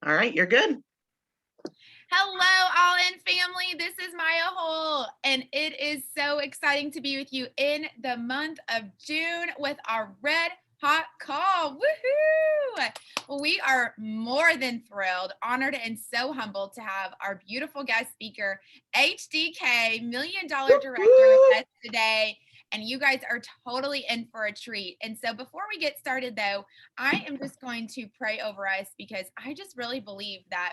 All right, you're good. Hello, All In family. This is Maya Hole, and it is so exciting to be with you in the month of June with our Red Hot Call. Woohoo! We are more than thrilled, honored, and so humbled to have our beautiful guest speaker, HDK, $1 Million Director, with us today. And you guys are totally in for a treat. And so before we get started, though, I am just going to pray over us because I just really believe that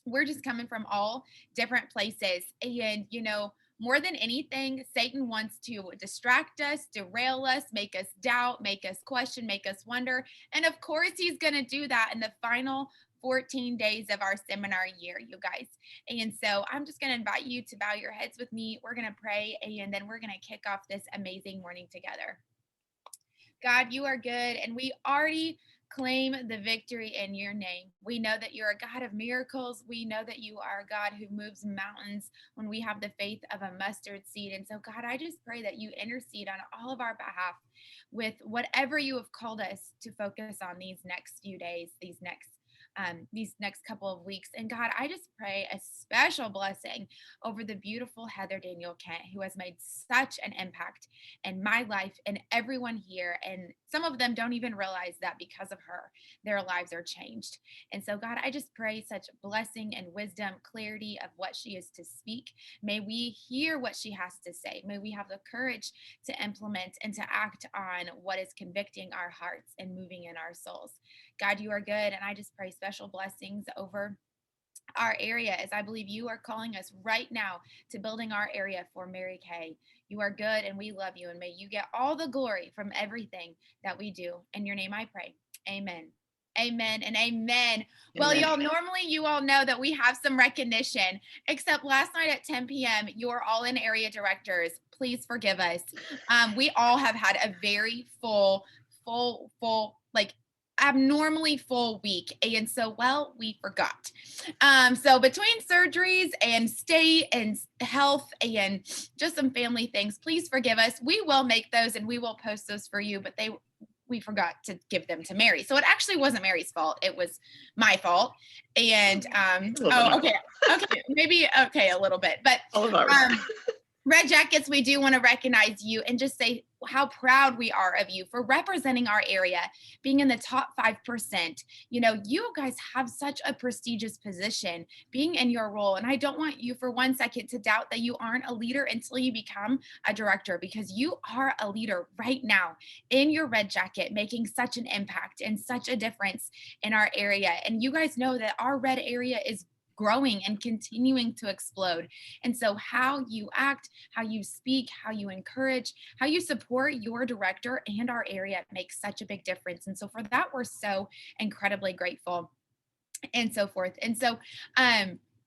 we're just coming from all different places. And, more than anything, Satan wants to distract us, derail us, make us doubt, make us question, make us wonder. And of course, he's going to do that in the final 14 days of our seminar year, you guys. And so I'm just going to invite you to bow your heads with me. We're going to pray, and then we're going to kick off this amazing morning together. God, you are good, and we already claim the victory in your name. We know that you're a God of miracles. We know that you are a God who moves mountains when we have the faith of a mustard seed. And so, God, I just pray that you intercede on all of our behalf with whatever you have called us to focus on these next few days, these next couple of weeks. And God, I just pray a special blessing over the beautiful Heather Daniel Kent, who has made such an impact in my life and everyone here. And some of them don't even realize that because of her, their lives are changed. And so, God, I just pray such blessing and wisdom, clarity of what she is to speak. May we hear what she has to say. May we have the courage to implement and to act on what is convicting our hearts and moving in our souls. God, you are good. And I just pray special blessings over our area, as I believe you are calling us right now to building our area for Mary Kay. You are good, and we love you, and may you get all the glory from everything that we do. In your name I pray. Amen. Amen and amen. Well, y'all, normally you all know that we have some recognition, except last night at 10 p.m., you're all in area directors. Please forgive us. We all have had a very full, like abnormally full week. And so, well, we forgot. So between surgeries and state and health and just some family things, please forgive us. We will make those and we will post those for you, but we forgot to give them to Mary. So it actually wasn't Mary's fault. It was my fault. And, okay, maybe, a little bit, but, Red Jackets, we do want to recognize you and just say how proud we are of you for representing our area, being in the top 5%. You guys have such a prestigious position being in your role. And I don't want you for one second to doubt that you aren't a leader until you become a director, because you are a leader right now in your Red Jacket, making such an impact and such a difference in our area. And you guys know that our red area is growing and continuing to explode. And so how you act, how you speak, how you encourage, how you support your director and our area makes such a big difference. And so for that, we're so incredibly grateful and so forth. And so,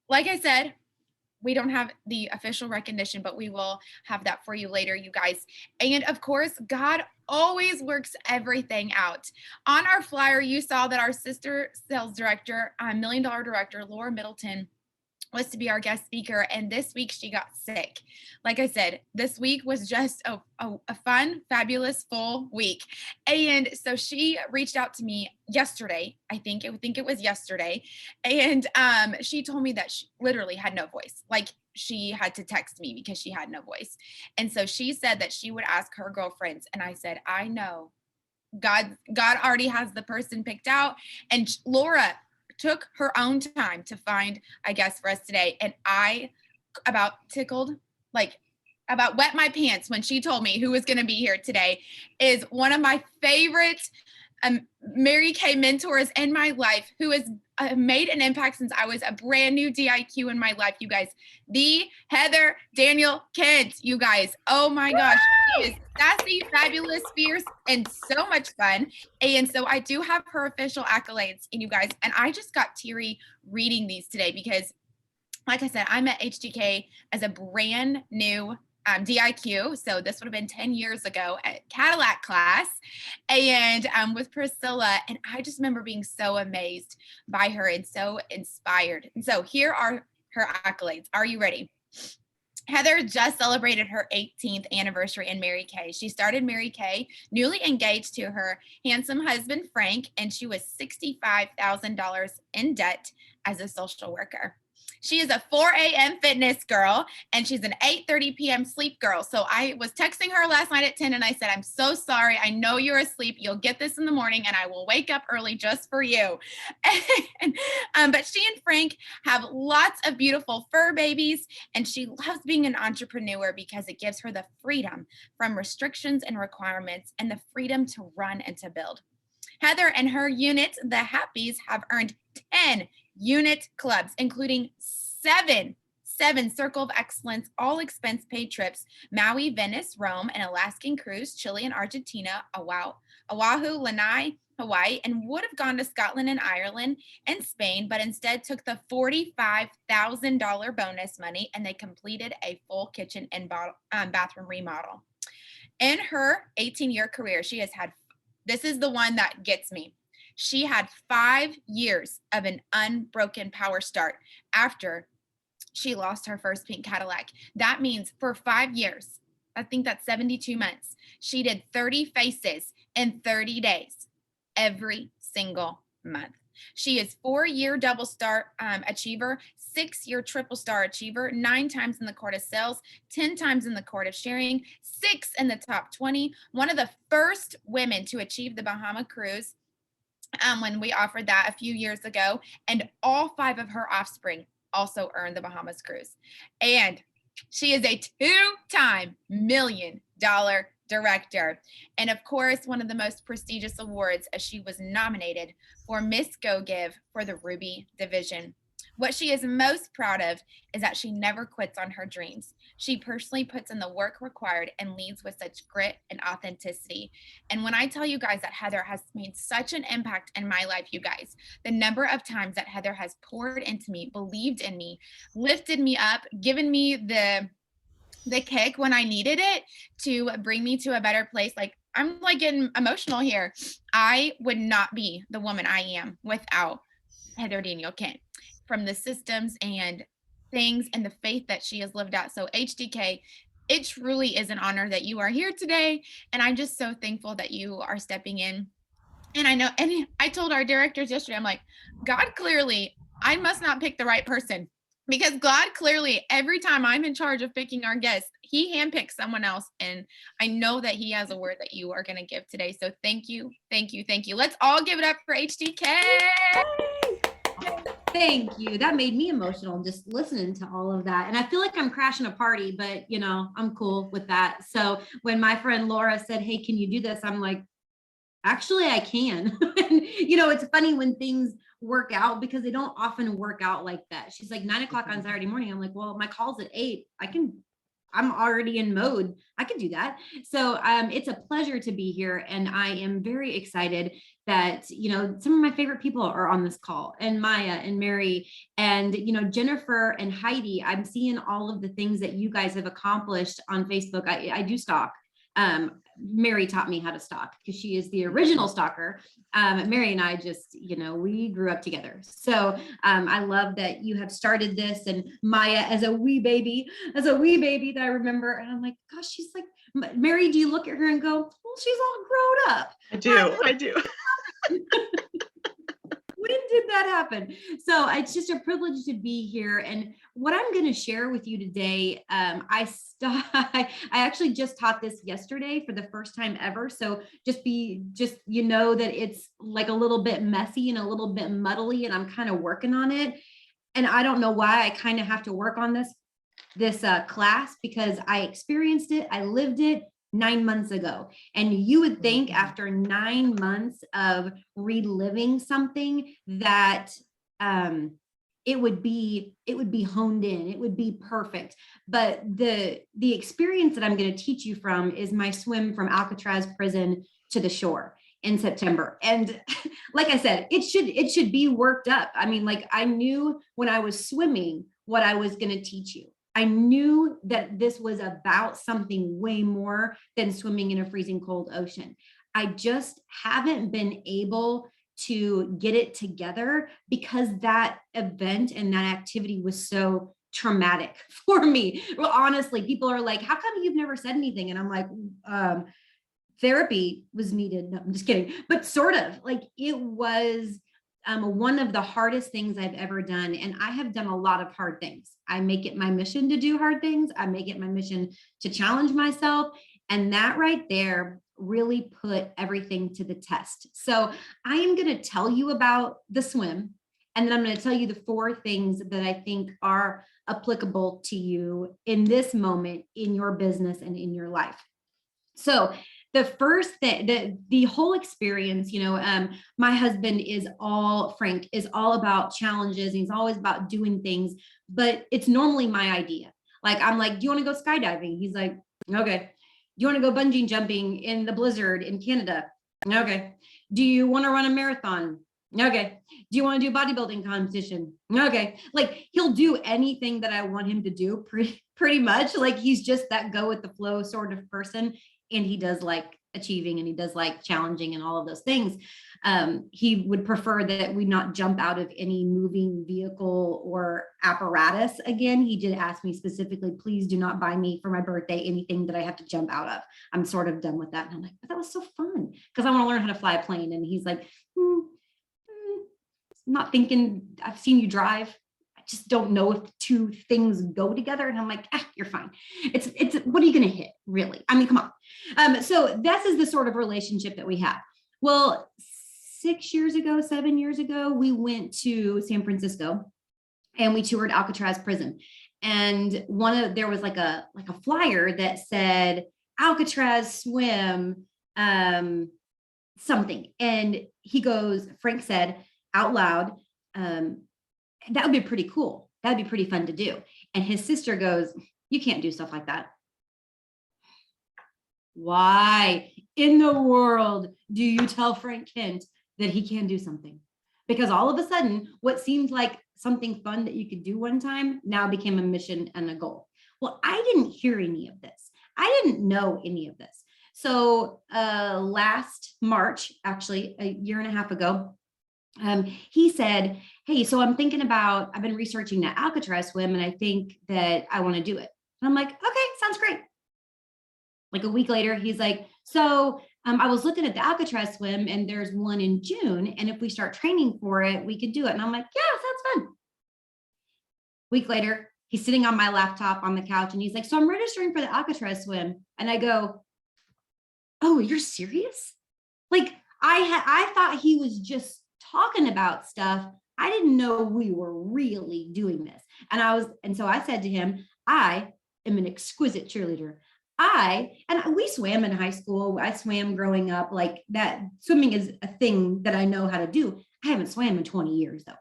like I said, we don't have the official recognition, but we will have that for you later, you guys. And of course, God always works everything out. On our flyer, you saw that our sister sales director, $1 Million Director, Laura Middleton, was to be our guest speaker. And this week she got sick. Like I said, this week was just a fun, fabulous, full week. And so she reached out to me yesterday. I think it was yesterday. And she told me that she literally had no voice. Like, she had to text me because she had no voice. And so she said that she would ask her girlfriends. And I said, I know God already has the person picked out. And Laura took her own time to find a guest for us today. And I about wet my pants when she told me who was going to be here today. Is one of my favorite Mary Kay mentors in my life, who has made an impact since I was a brand new DIQ in my life, you guys. The Heather Daniel Kent, you guys. Oh my gosh. She is sassy, fabulous, fierce, and so much fun. And so I do have her official accolades, and you guys, and I just got teary reading these today because, like I said, I met HDK as a brand new DIQ. So this would have been 10 years ago at Cadillac class, and with Priscilla. And I just remember being so amazed by her and so inspired. And so here are her accolades. Are you ready? Heather just celebrated her 18th anniversary in Mary Kay. She started Mary Kay newly engaged to her handsome husband, Frank, and she was $65,000 in debt as a social worker. She is a 4 a.m. fitness girl and she's an 8:30 p.m. sleep girl. So I was texting her last night at 10 and I said, I'm so sorry. I know you're asleep. You'll get this in the morning and I will wake up early just for you. But she and Frank have lots of beautiful fur babies and she loves being an entrepreneur because it gives her the freedom from restrictions and requirements and the freedom to run and to build. Heather and her unit, the Happies, have earned 10 unit clubs, including seven Circle of Excellence, all expense paid trips, Maui, Venice, Rome, an Alaskan cruise, Chile and Argentina, Oahu, Lanai, Hawaii, and would have gone to Scotland and Ireland and Spain, but instead took the $45,000 bonus money and they completed a full kitchen and bathroom remodel. In her 18-year career, she has had, this is the one that gets me. She had 5 years of an unbroken power start after she lost her first pink Cadillac. That means for 5 years, I think that's 72 months, she did 30 faces in 30 days, every single month. She is 4-year double star achiever, 6-year triple star achiever, 9 times in the court of sales, 10 times in the court of sharing, 6 in the top 20, one of the first women to achieve the Bahama cruise when we offered that a few years ago, and all 5 of her offspring also earned the Bahamas cruise. And she is a 2-time $1 million director. And of course, one of the most prestigious awards, as she was nominated for Miss Go Give for the Ruby division. What she is most proud of is that she never quits on her dreams. She personally puts in the work required and leads with such grit and authenticity. And when I tell you guys that Heather has made such an impact in my life, you guys, the number of times that Heather has poured into me, believed in me, lifted me up, given me the kick when I needed it to bring me to a better place. Like, I'm like getting emotional here. I would not be the woman I am without Heather Daniel Kent, from the systems and things and the faith that she has lived out. So HDK, it truly is an honor that you are here today. And I'm just so thankful that you are stepping in. And I know, and I told our directors yesterday, I'm like, God, clearly, I must not pick the right person, because God clearly, every time I'm in charge of picking our guests, he handpicks someone else. And I know that he has a word that you are going to give today. So thank you, thank you, thank you. Let's all give it up for HDK. Thank you. That made me emotional just listening to all of that. And I feel like I'm crashing a party, but you know, I'm cool with that. So when my friend Laura said, hey, can you do this? I'm like, actually, I can. And, you know, it's funny when things work out, because they don't often work out like that. She's like, 9 o'clock on Saturday morning. I'm like, well, my call's at 8. I'm already in mode. I can do that. So it's a pleasure to be here. And I am very excited that, you know, some of my favorite people are on this call, and Maya and Mary and, you know, Jennifer and Heidi. I'm seeing all of the things that you guys have accomplished on Facebook. I do stalk. Mary taught me how to stalk because she is the original stalker. Mary and I just, you know, we grew up together. So I love that you have started this, and Maya as a wee baby that I remember. And I'm like, gosh, she's like, Mary, do you look at her and go, well, she's all grown up? I do. When did that happen? So it's just a privilege to be here. And what I'm going to share with you today, I actually just taught this yesterday for the first time ever. So you know that it's like a little bit messy and a little bit muddly, and I'm kind of working on it. And I don't know why I kind of have to work on this class, because I experienced it. I lived it 9 months ago. And you would think after 9 months of reliving something that it would be honed in, it would be perfect. But the experience that I'm going to teach you from is my swim from Alcatraz prison to the shore in September. And like I said, it should be worked up. I mean, like, I knew when I was swimming what I was going to teach you. I knew that this was about something way more than swimming in a freezing cold ocean. I just haven't been able to get it together because that event and that activity was so traumatic for me. Well, honestly, people are like, how come you've never said anything? And I'm like, therapy was needed. No, I'm just kidding. But sort of like it was one of the hardest things I've ever done. And I have done a lot of hard things. I make it my mission to do hard things. I make it my mission to challenge myself. And that right there really put everything to the test. So I am going to tell you about the swim. And then I'm going to tell you the 4 things that I think are applicable to you in this moment in your business and in your life. So the first thing, the whole experience, my husband Frank is all about challenges. He's always about doing things, but it's normally my idea. Like, I'm like, do you want to go skydiving? He's like, okay. Do you want to go bungee jumping in the blizzard in Canada? Okay. Do you want to run a marathon? Okay. Do you want to do bodybuilding competition? Okay. Like, he'll do anything that I want him to do pretty much. Like, he's just that go with the flow sort of person. And he does like achieving and he does like challenging and all of those things. He would prefer that we not jump out of any moving vehicle or apparatus again. He did ask me specifically, please do not buy me for my birthday anything that I have to jump out of. I'm sort of done with that. And I'm like, but that was so fun because I want to learn how to fly a plane. And he's like, not thinking, I've seen you drive. I just don't know if 2 things go together. And I'm like, you're fine. It's what are you going to hit, really? I mean, come on. So this is the sort of relationship that we have. Well, 7 years ago, we went to San Francisco and we toured Alcatraz prison. And there was like a flyer that said Alcatraz swim, something. And Frank said out loud, that would be pretty cool. That'd be pretty fun to do. And his sister goes, you can't do stuff like that. Why in the world do you tell Frank Kent that he can do something? Because all of a sudden, what seemed like something fun that you could do one time now became a mission and a goal. Well, I didn't hear any of this. I didn't know any of this. So last March, actually a year and a half ago, he said, hey, so I've been researching that Alcatraz swim and I think that I want to do it. And I'm like, okay, sounds great. Like a week later, he's like, so I was looking at the Alcatraz swim and there's one in June. And if we start training for it, we could do it. And I'm like, yeah, sounds fun. Week later, he's sitting on my laptop on the couch and he's like, so I'm registering for the Alcatraz swim. And I go, oh, you're serious? Like I thought he was just talking about stuff. I didn't know we were really doing this. And so I said to him, I am an exquisite cheerleader. We swam in high school. I swam growing up. Like that, swimming is a thing that I know how to do. I haven't swam in 20 years though.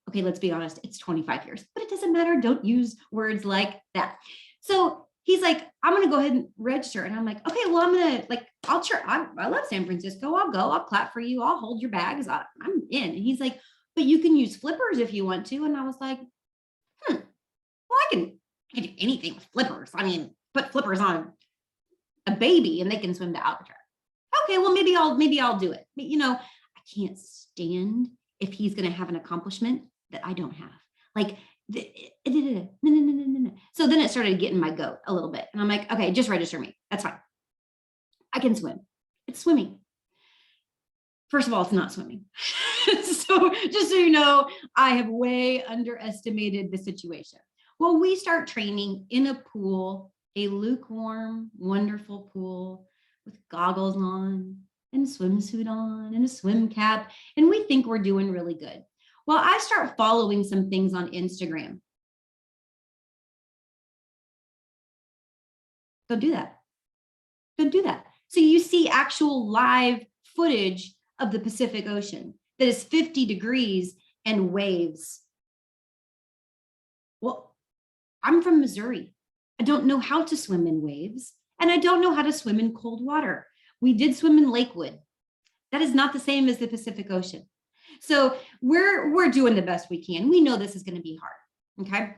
Okay, let's be honest, it's 25 years, but it doesn't matter. Don't use words like that. So he's like, I'm going to go ahead and register. And I'm like, okay, well, I'm going to I love San Francisco. I'll go, I'll clap for you. I'll hold your bags. I'm in. And he's like, but you can use flippers if you want to. And I was like, well, I can do anything with flippers. I mean, put flippers on a baby and they can swim to Alcatraz. Okay, well, maybe I'll do it. But, I can't stand if he's going to have an accomplishment that I don't have. Like, no. So then it started getting my goat a little bit. And I'm like, okay, just register me. That's fine. I can swim. It's swimming. First of all, it's not swimming. So just so you know, I have way underestimated the situation. Well, we start training in a pool, a lukewarm, wonderful pool with goggles on and a swimsuit on and a swim cap. And we think we're doing really good. Well, I start following some things on Instagram. Don't do that. Don't do that. So you see actual live footage of the Pacific Ocean that is 50 degrees and waves. Well, I'm from Missouri. I don't know how to swim in waves, and I don't know how to swim in cold water. We did swim in Lakewood. That is not the same as the Pacific Ocean. So we're doing the best we can. We know this is going to be hard. Okay.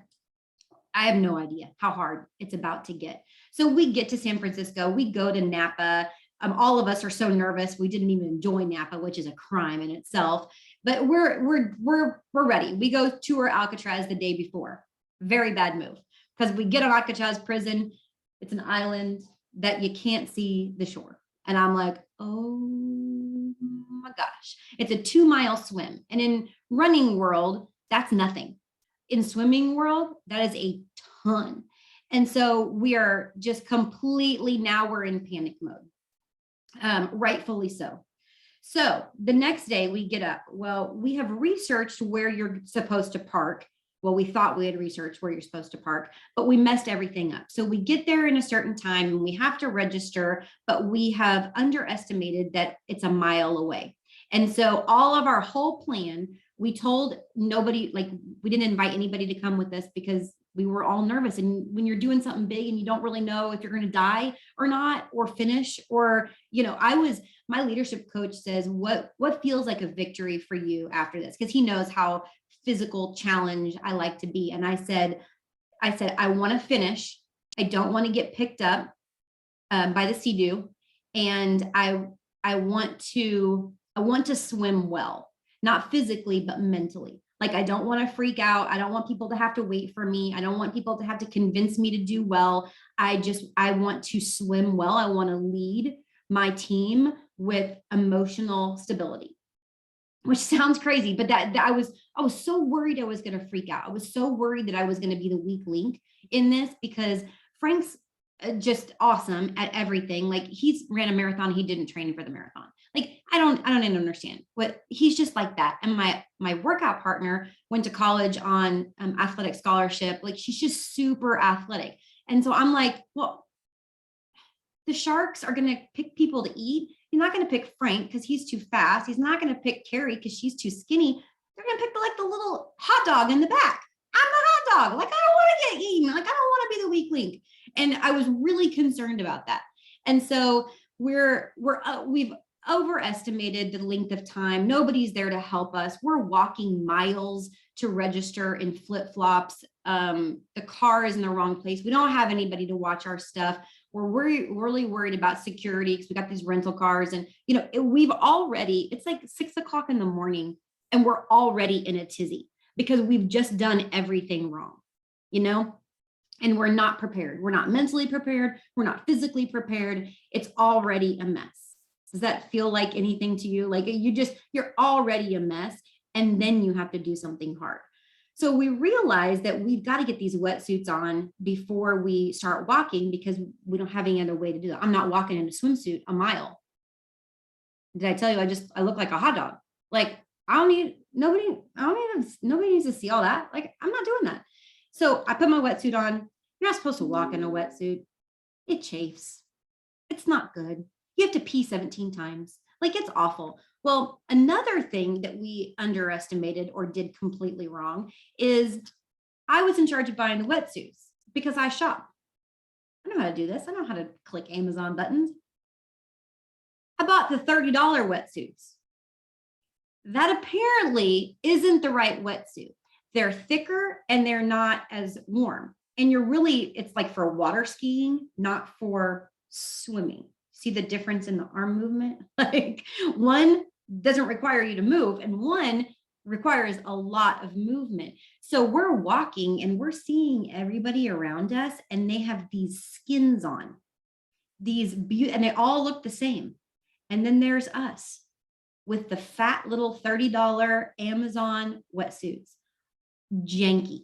I have no idea how hard it's about to get. So we get to San Francisco, we go to Napa. All of us are so nervous. We didn't even enjoy Napa, which is a crime in itself, but we're ready. We go tour Alcatraz the day before. Very bad move, because we get on Alcatraz prison. It's an island that you can't see the shore. And I'm like, oh my gosh, it's a 2-mile swim. And in running world, that's nothing. In swimming world, that is a ton. And so we are just completely, now we're in panic mode, rightfully so. So the next day we get up. Well, we have researched where you're supposed to park. Well, we thought we had researched where you're supposed to park, but we messed everything up. So we get there in a certain time and we have to register, but we have underestimated that it's a mile away. And so all of our whole plan, we told nobody, like we didn't invite anybody to come with us because we were all nervous. And when you're doing something big and you don't really know if you're going to die or not, or finish, or, my leadership coach says, what feels like a victory for you after this? Because he knows how physical challenge I like to be. And I said, I want to finish. I don't want to get picked up by the Sea-Doo. And I want to swim well, not physically, but mentally. Like, I don't want to freak out. I don't want people to have to wait for me. I don't want people to have to convince me to do well. I want to swim well. I want to lead my team with emotional stability, which sounds crazy, but that I was so worried I was going to freak out. I was so worried that I was going to be the weak link in this, because Frank's just awesome at everything. Like, he's ran a marathon. He didn't train for the marathon. Like, I don't even understand what he's just like that. And my workout partner went to college on athletic scholarship. Like, she's just super athletic. And so I'm like, well, the Sharks are going to pick people to eat. You're not going to pick Frank because he's too fast. He's not going to pick Carrie because she's too skinny. They're going to pick the little hot dog in the back. I'm the hot dog. Like, I don't want to get eaten. Like, I don't want to be the weak link. And I was really concerned about that. And so we've overestimated the length of time. Nobody's there to help us. We're walking miles to register in flip-flops. The car is in the wrong place. We don't have anybody to watch our stuff. We're really worried about security because we got these rental cars, and it's like 6 o'clock in the morning and we're already in a tizzy because we've just done everything wrong, and we're not prepared. We're not mentally prepared. We're not physically prepared. It's already a mess. Does that feel like anything to you? Like, you're already a mess, and then you have to do something hard. So we realized that we've got to get these wetsuits on before we start walking, because we don't have any other way to do that. I'm not walking in a swimsuit a mile. Did I tell you I look like a hot dog? Like, nobody needs to see all that. Like, I'm not doing that. So I put my wetsuit on. You're not supposed to walk in a wetsuit. It chafes. It's not good. You have to pee 17 times. Like, it's awful. Well, another thing that we underestimated or did completely wrong is I was in charge of buying the wetsuits because I shop. I know how to do this. I know how to click Amazon buttons. I bought the $30 wetsuits. That apparently isn't the right wetsuit. They're thicker and they're not as warm. And it's like for water skiing, not for swimming. See the difference in the arm movement? Like, one doesn't require you to move and one requires a lot of movement. So we're walking and we're seeing everybody around us and they have these skins on, and they all look the same. And then there's us with the fat little $30 Amazon wetsuits, janky.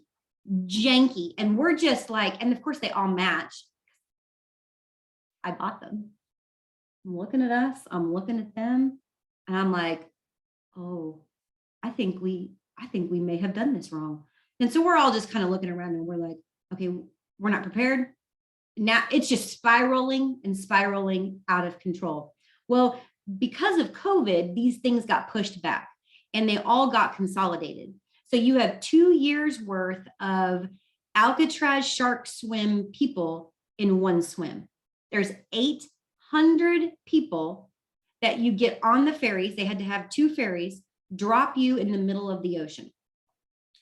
And we're just like, and of course they all match. I bought them. I'm looking at us, I'm looking at them, and I'm like, oh, I think we may have done this wrong. And so we're all just kind of looking around and we're like, okay, we're not prepared. Now it's just spiraling out of control. Well, because of COVID, these things got pushed back and they all got consolidated. So you have 2 years worth of Alcatraz shark swim people in one swim. There's 800 people that you get on the ferries. They had to have 2 ferries drop you in the middle of the ocean.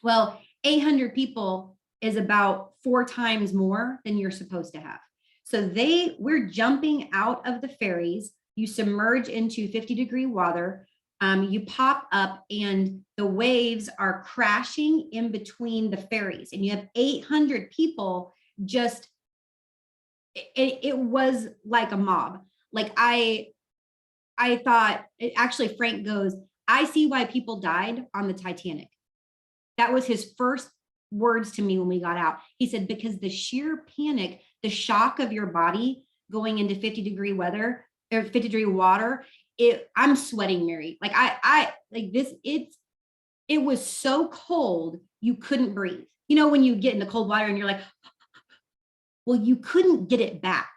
Well, 800 people is about 4 times more than you're supposed to have. So we're jumping out of the ferries. You submerge into 50-degree water. You pop up and the waves are crashing in between the ferries, and you have 800 people just, it was like a mob. Like I thought, actually, Frank goes, I see why people died on the Titanic. That was his first words to me when we got out. He said, because the sheer panic, the shock of your body going into 50-degree weather or 50-degree water, I'm sweating, Mary. Like I like this, it was so cold, you couldn't breathe. You know, when you get in the cold water and you're like, well, you couldn't get it back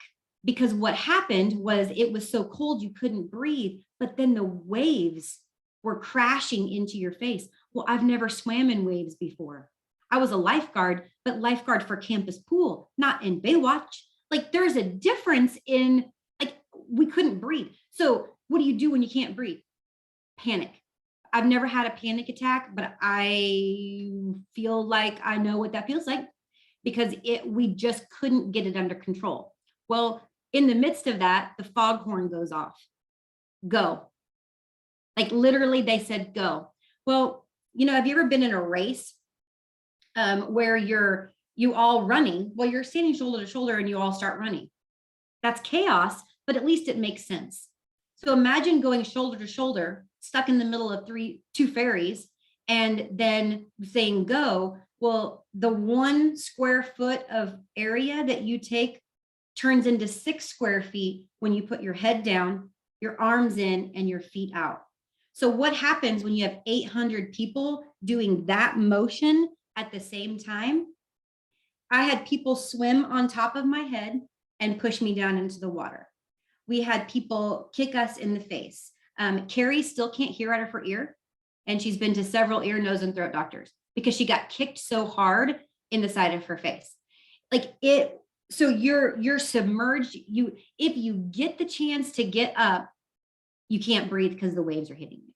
because what happened was it was so cold you couldn't breathe, but then the waves were crashing into your face. Well, I've never swam in waves before. I was a lifeguard, but lifeguard for campus pool, not in Baywatch. Like there's a difference in, like, we couldn't breathe. So what do you do when you can't breathe? Panic. I've never had a panic attack, but I feel like I know what that feels like because we just couldn't get it under control. Well, in the midst of that, the foghorn goes off. Go. Like literally they said, go. Well, you know, have you ever been in a race where you all running? Well, you're standing shoulder to shoulder and you all start running. That's chaos, but at least it makes sense. So imagine going shoulder to shoulder, stuck in the middle of two ferries, and then saying go. Well, the 1 square foot of area that you take turns into 6 square feet when you put your head down, your arms in, and your feet out. So what happens when you have 800 people doing that motion at the same time? I had people swim on top of my head and push me down into the water. We had people kick us in the face. Carrie still can't hear out of her ear, and she's been to several ear, nose, and throat doctors because she got kicked so hard in the side of her face. Like it, so you're submerged. If you get the chance to get up, you can't breathe because the waves are hitting you.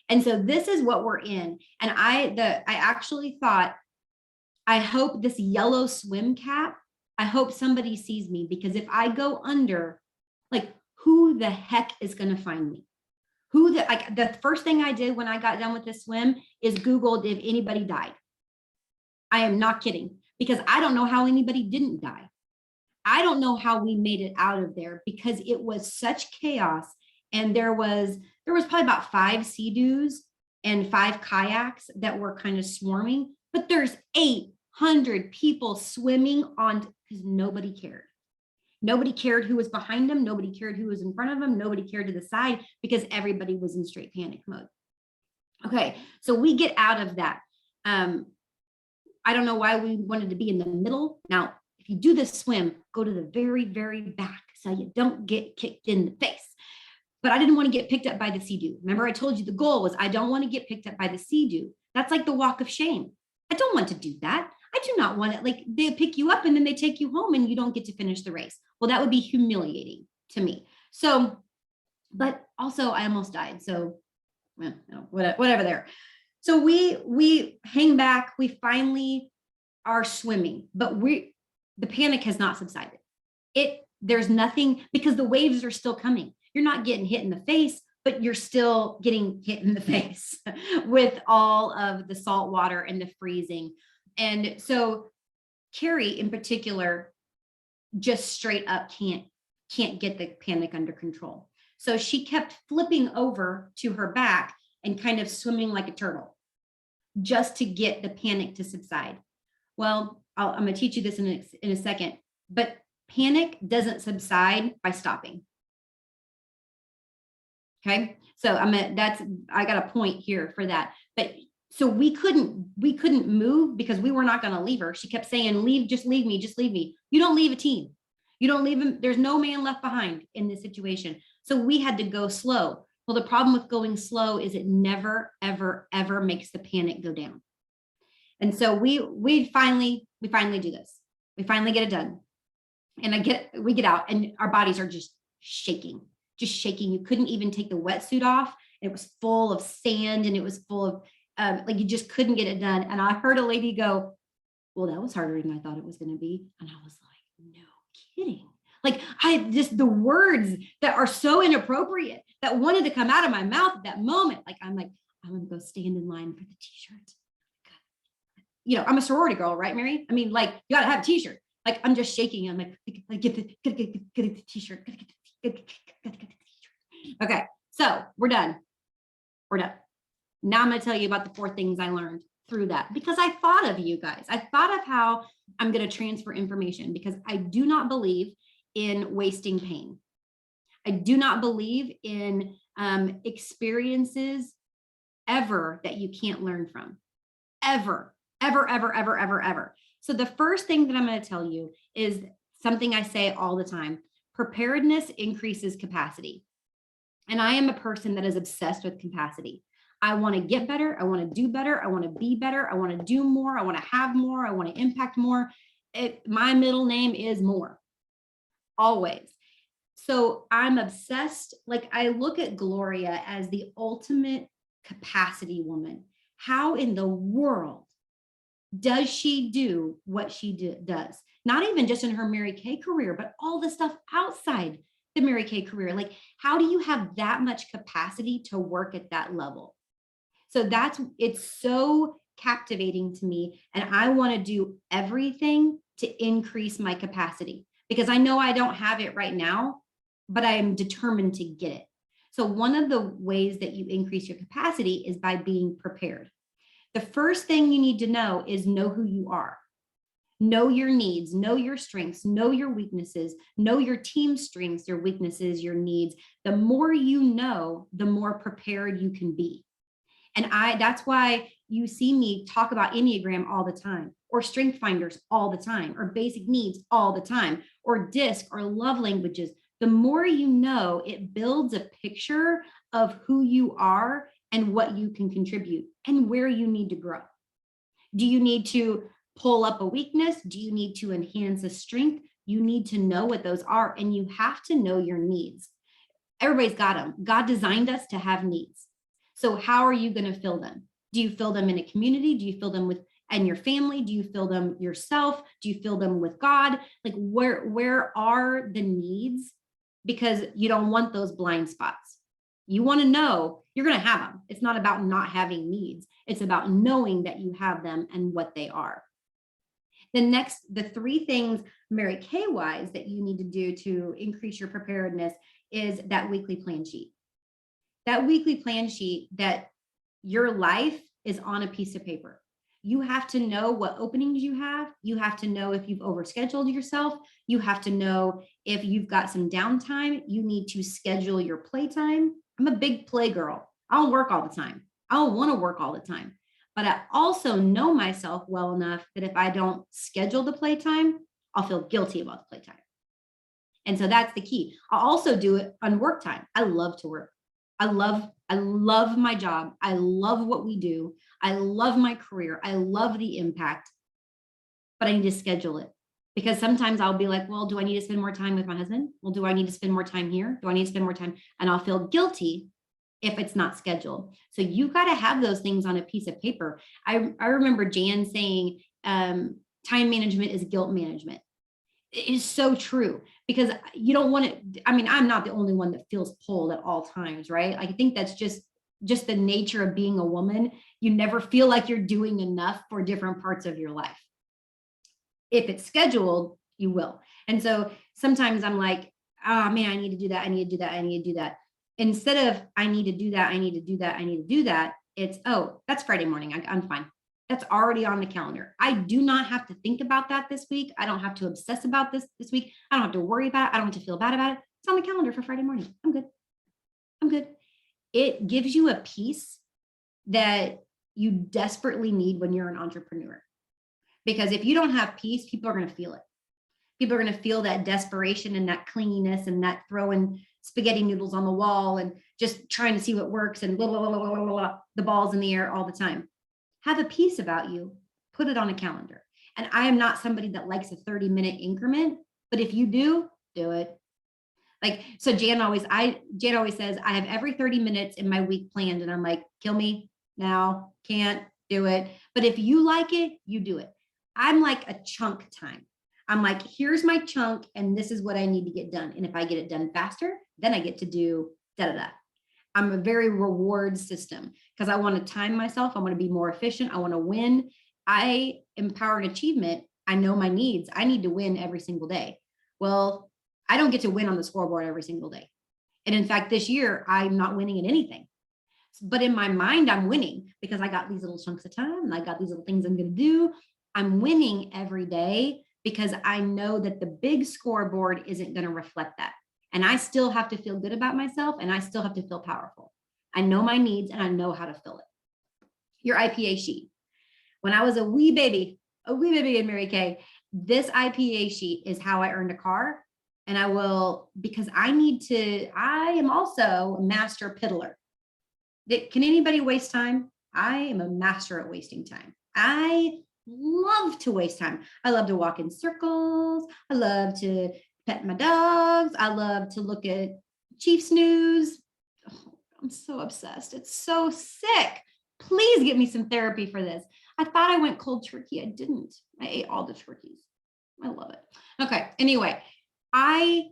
And so this is what we're in. And I actually thought, I hope this yellow swim cap, I hope somebody sees me, because if I go under, like, who the heck is going to find me? Like the first thing I did when I got done with this swim is Googled if anybody died. I am not kidding, because I don't know how anybody didn't die. I don't know how we made it out of there because it was such chaos. And there was probably about 5 Sea-Doos and 5 kayaks that were kind of swarming, but there's 800 people swimming on, because nobody cared. Nobody cared who was behind them. Nobody cared who was in front of them. Nobody cared to the side because everybody was in straight panic mode. Okay, so we get out of that. I don't know why we wanted to be in the middle. Now, if you do this swim, go to the very, very back so you don't get kicked in the face. But I didn't want to get picked up by the Sea-Doo. Remember, I told you the goal was I don't want to get picked up by the Sea-Doo. That's like the walk of shame. I don't want to do that. I do not want it. Like they pick you up and then they take you home and you don't get to finish the race. Well, that would be humiliating to me. So, but also I almost died. So, well, no, whatever there. So we hang back. We finally are swimming, but the panic has not subsided. There's nothing, because the waves are still coming. You're not getting hit in the face, but you're still getting hit in the face with all of the salt water and the freezing. And so Carrie in particular just straight up can't get the panic under control. So she kept flipping over to her back and kind of swimming like a turtle just to get the panic to subside. Well, I'm going to teach you this in a second, but panic doesn't subside by stopping. Okay, so I got a point here for that. But so we couldn't move because we were not going to leave her. She kept saying, leave, just leave me, just leave me. You don't leave a team. You don't leave him. There's no man left behind in this situation. So we had to go slow. Well, the problem with going slow is it never, ever, ever makes the panic go down. And so we finally do this. We finally get it done. And we get out and our bodies are just shaking. You couldn't even take the wetsuit off. It was full of sand and it was full of like you just couldn't get it done. And I heard a lady go, well, that was harder than I thought it was going to be. And I was like, no kidding. Like the words that are so inappropriate, that wanted to come out of my mouth at that moment. Like, I'm going to go stand in line for the t-shirt. I'm a sorority girl, right, Mary? I mean, like, you got to have a t-shirt. Like, I'm just shaking. I'm like, get the t-shirt. Get the t-shirt. Okay. So we're done. We're done. Now I'm going to tell you about the 4 things I learned through that, because I thought of you guys. I thought of how I'm going to transfer information, because I do not believe in wasting pain. I do not believe in experiences ever that you can't learn from. Ever. So the first thing that I'm going to tell you is something I say all the time. Preparedness increases capacity. And I am a person that is obsessed with capacity. I want to get better. I want to do better. I want to be better. I want to do more. I want to have more. I want to impact more. My middle name is more. Always. So I'm obsessed. Like, I look at Gloria as the ultimate capacity woman. How in the world does she do what she does? Not even just in her Mary Kay career, but all the stuff outside the Mary Kay career. Like, how do you have that much capacity to work at that level? So it's so captivating to me. And I want to do everything to increase my capacity, because I know I don't have it right now, but I am determined to get it. So one of the ways that you increase your capacity is by being prepared. The first thing you need to know is know who you are. Know your needs, know your strengths, know your weaknesses, know your team's strengths, your weaknesses, your needs. The more you know, the more prepared you can be. And that's why you see me talk about Enneagram all the time, or strength finders all the time, or basic needs all the time, or DISC, or love languages. The more you know, it builds a picture of who you are and what you can contribute and where you need to grow. Do you need to pull up a weakness? Do you need to enhance a strength? You need to know what those are, and you have to know your needs. Everybody's got them. God designed us to have needs. So how are you going to fill them? Do you fill them in a community? Do you fill them and your family? Do you fill them yourself? Do you fill them with God? Like, where are the needs? Because you don't want those blind spots. You want to know you're going to have them. It's not about not having needs. It's about knowing that you have them and what they are. The 3 things Mary Kay wise that you need to do to increase your preparedness is that weekly plan sheet. That weekly plan sheet that your life is on a piece of paper. You have to know what openings you have. You have to know if you've overscheduled yourself. You have to know if you've got some downtime. You need to schedule your playtime. I'm a big play girl. I don't work all the time. I don't want to work all the time. But I also know myself well enough that if I don't schedule the playtime, I'll feel guilty about the playtime. And so that's the key. I'll also do it on work time. I love to work. I love my job. I love what we do. I love my career. I love the impact, but I need to schedule it, because sometimes I'll be like, well, do I need to spend more time with my husband? Well, do I need to spend more time here? Do I need to spend more time? And I'll feel guilty if it's not scheduled. So you got to have those things on a piece of paper. I remember Jan saying, time management is guilt management. It is so true, because you don't want it. I mean, I'm not the only one that feels pulled at all times, right? I think that's just the nature of being a woman. You never feel like you're doing enough for different parts of your life. If it's scheduled, you will. And so sometimes I'm like, oh man, I need to do that. I need to do that. I need to do that. Instead of I need to do that, I need to do that, I need to do that. It's, oh, that's Friday morning. I'm fine. That's already on the calendar. I do not have to think about that this week. I don't have to obsess about this week. I don't have to worry about it. I don't have to feel bad about it. It's on the calendar for Friday morning. I'm good. It gives you a peace that you desperately need when you're an entrepreneur. Because if you don't have peace, people are going to feel it. People are going to feel that desperation and that clinginess and that throwing spaghetti noodles on the wall and just trying to see what works and blah, blah, blah, blah, blah, blah, the balls in the air all the time. Have a piece about you, put it on a calendar. And I am not somebody that likes a 30-minute increment, but if you do it. Like, so Jan always says, I have every 30 minutes in my week planned. And I'm like, kill me now, can't do it. But if you like it, you do it. I'm like a chunk time. I'm like, here's my chunk and this is what I need to get done. And if I get it done faster, then I get to do da-da-da. I'm a very reward system because I want to time myself. I want to be more efficient. I want to win. I empowered achievement. I know my needs. I need to win every single day. Well, I don't get to win on the scoreboard every single day. And in fact, this year, I'm not winning in anything. But in my mind, I'm winning because I got these little chunks of time and I got these little things I'm going to do. I'm winning every day because I know that the big scoreboard isn't going to reflect that. And I still have to feel good about myself and I still have to feel powerful. I know my needs and I know how to fill it. Your IPA sheet. When I was a wee baby in Mary Kay, this IPA sheet is how I earned a car. And I will, because I am also a master piddler. Can anybody waste time? I am a master at wasting time. I love to waste time. I love to walk in circles. I love to pet my dogs. I love to look at Chiefs news. Oh, I'm so obsessed. It's so sick. Please get me some therapy for this. I thought I went cold turkey. I didn't. I ate all the turkeys. I love it. Okay. Anyway, I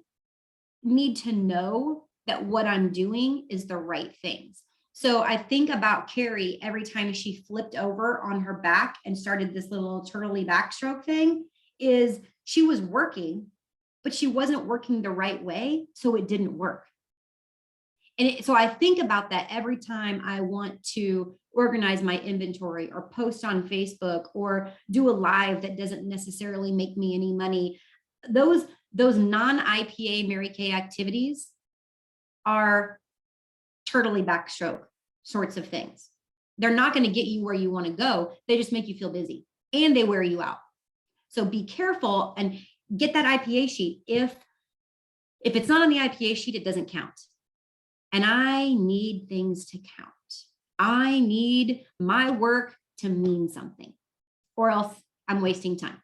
need to know that what I'm doing is the right things. So I think about Carrie every time she flipped over on her back and started this little turtley backstroke thing, is she was working, but she wasn't working the right way. So it didn't work. So I think about that every time I want to organize my inventory or post on Facebook or do a live that doesn't necessarily make me any money. Those non-IPA Mary Kay activities are turtley backstroke sorts of things. They're not going to get you where you want to go. They just make you feel busy and they wear you out. So be careful and get that IPA sheet. If it's not on the IPA sheet, it doesn't count. And I need things to count. I need my work to mean something or else I'm wasting time.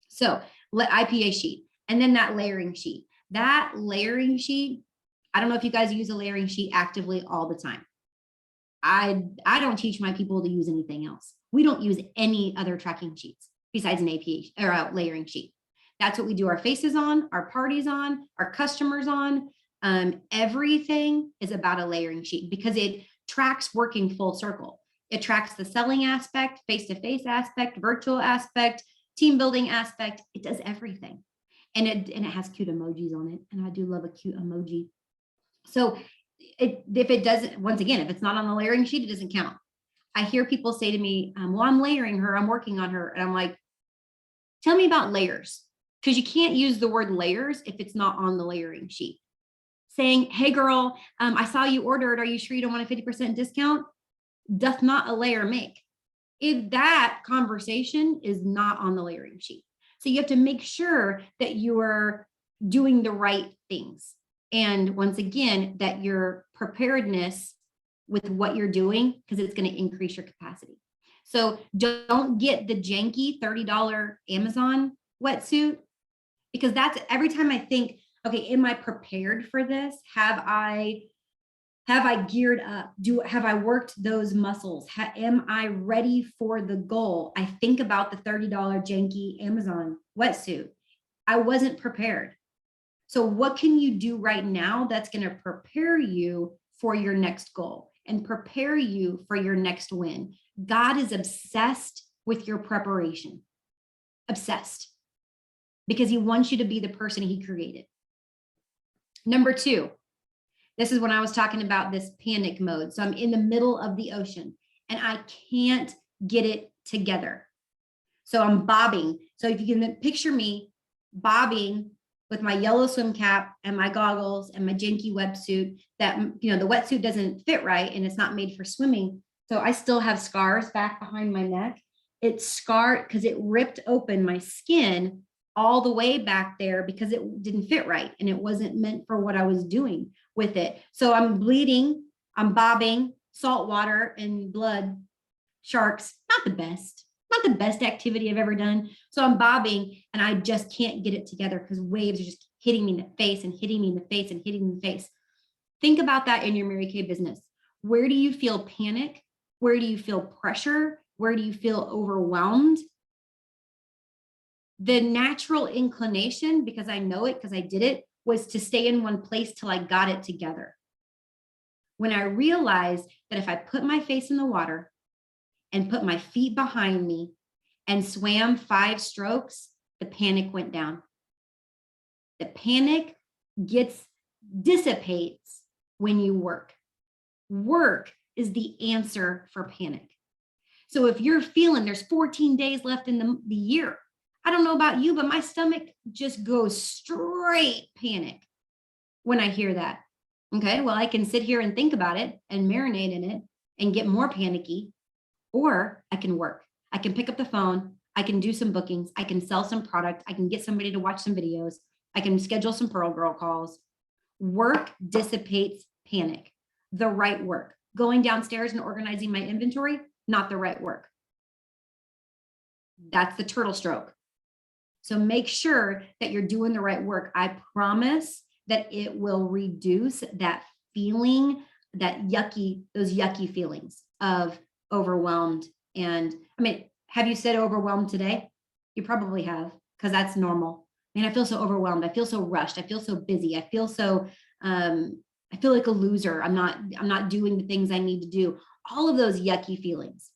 So IPA sheet and then that layering sheet. That layering sheet, I don't know if you guys use a layering sheet actively all the time. I don't teach my people to use anything else. We don't use any other tracking sheets besides an APA or a layering sheet. That's what we do our faces on, our parties on, our customers on. Everything is about a layering sheet because it tracks working full circle. It tracks the selling aspect, face-to-face aspect, virtual aspect, team building aspect. It does everything. And it has cute emojis on it. And I do love a cute emoji. So if it doesn't, once again, if it's not on the layering sheet, it doesn't count. I hear people say to me, well, I'm layering her, I'm working on her. And I'm like, tell me about layers. Because you can't use the word layers if it's not on the layering sheet. Saying, hey girl, I saw you ordered. Are you sure you don't want a 50% discount? Doth not a layer make. If that conversation is not on the layering sheet. So you have to make sure that you are doing the right things. And once again, that your preparedness with what you're doing, because it's going to increase your capacity. So don't get the janky $30 Amazon wetsuit, because that's every time I think, okay, am I prepared for this? Have I geared up? Have I worked those muscles? Am I ready for the goal? I think about the $30 janky Amazon wetsuit. I wasn't prepared. So what can you do right now that's going to prepare you for your next goal and prepare you for your next win? God is obsessed with your preparation. Obsessed. Because he wants you to be the person he created. Number 2, this is when I was talking about this panic mode. So I'm in the middle of the ocean and I can't get it together. So I'm bobbing. So if you can picture me bobbing with my yellow swim cap and my goggles and my janky wetsuit that, the wetsuit doesn't fit right and it's not made for swimming. So I still have scars back behind my neck. It's scarred because it ripped open my skin all the way back there because it didn't fit right and it wasn't meant for what I was doing with it. So I'm bleeding, I'm bobbing, salt water and blood, sharks, not the best activity I've ever done. So I'm bobbing and I just can't get it together because waves are just hitting me in the face and hitting me in the face and hitting me in the face. Think about that in your Mary Kay business. Where do you feel panic? Where do you feel pressure? Where do you feel overwhelmed? The natural inclination, because I know it, because I did it, was to stay in one place till I got it together. when I realized that if I put my face in the water and put my feet behind me and swam 5 strokes, the panic went down. The panic dissipates when you work. Work is the answer for panic. So if you're feeling there's 14 days left in the year, I don't know about you, but my stomach just goes straight panic when I hear that. Okay, well, I can sit here and think about it and marinate in it and get more panicky, or I can work. I can pick up the phone. I can do some bookings. I can sell some product. I can get somebody to watch some videos. I can schedule some Pearl Girl calls. Work dissipates panic. The right work. Going downstairs and organizing my inventory, not the right work. That's the turtle stroke. So make sure that you're doing the right work. I promise that it will reduce that feeling, those yucky feelings of overwhelmed. And I mean, have you said overwhelmed today? You probably have, because that's normal. Man, I feel so overwhelmed. I feel so rushed. I feel so busy. I feel like a loser. I'm not doing the things I need to do. All of those yucky feelings.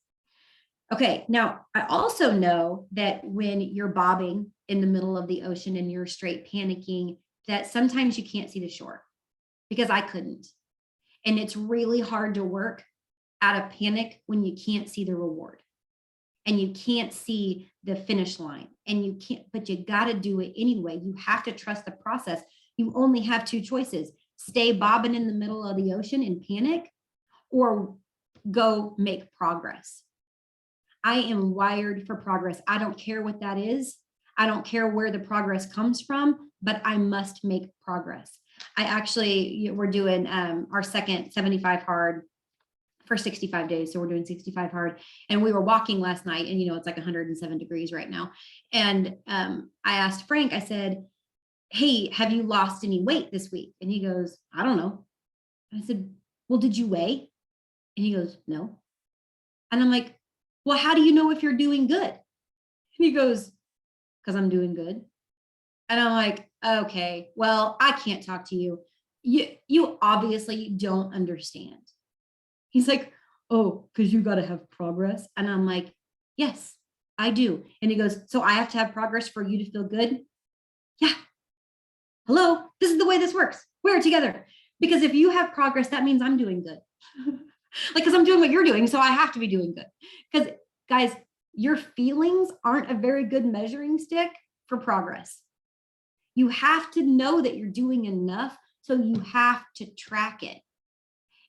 Okay, now I also know that when you're bobbing in the middle of the ocean and you're straight panicking, that sometimes you can't see the shore, because I couldn't. And it's really hard to work out of panic when you can't see the reward and you can't see the finish line, and but you got to do it anyway. You have to trust the process. You only have 2 choices: stay bobbing in the middle of the ocean in panic, or go make progress. I am wired for progress. I don't care what that is. I don't care where the progress comes from, but I must make progress. We're doing our second 75 hard for 65 days. So we're doing 65 hard. And we were walking last night, and it's like 107 degrees right now. And I asked Frank, I said, hey, have you lost any weight this week? And he goes, I don't know. And I said, well, did you weigh? And he goes, no. And I'm like, well, how do you know if you're doing good? And he goes, because I'm doing good. And I'm like, okay, well, I can't talk to you. You obviously don't understand. He's like, oh, because you got to have progress. And I'm like, yes, I do. And he goes, so I have to have progress for you to feel good? Yeah. Hello, this is the way this works. We're together. Because if you have progress, that means I'm doing good. Because I'm doing what you're doing, so I have to be doing good. Because guys, your feelings aren't a very good measuring stick for progress. You have to know that you're doing enough, so you have to track it.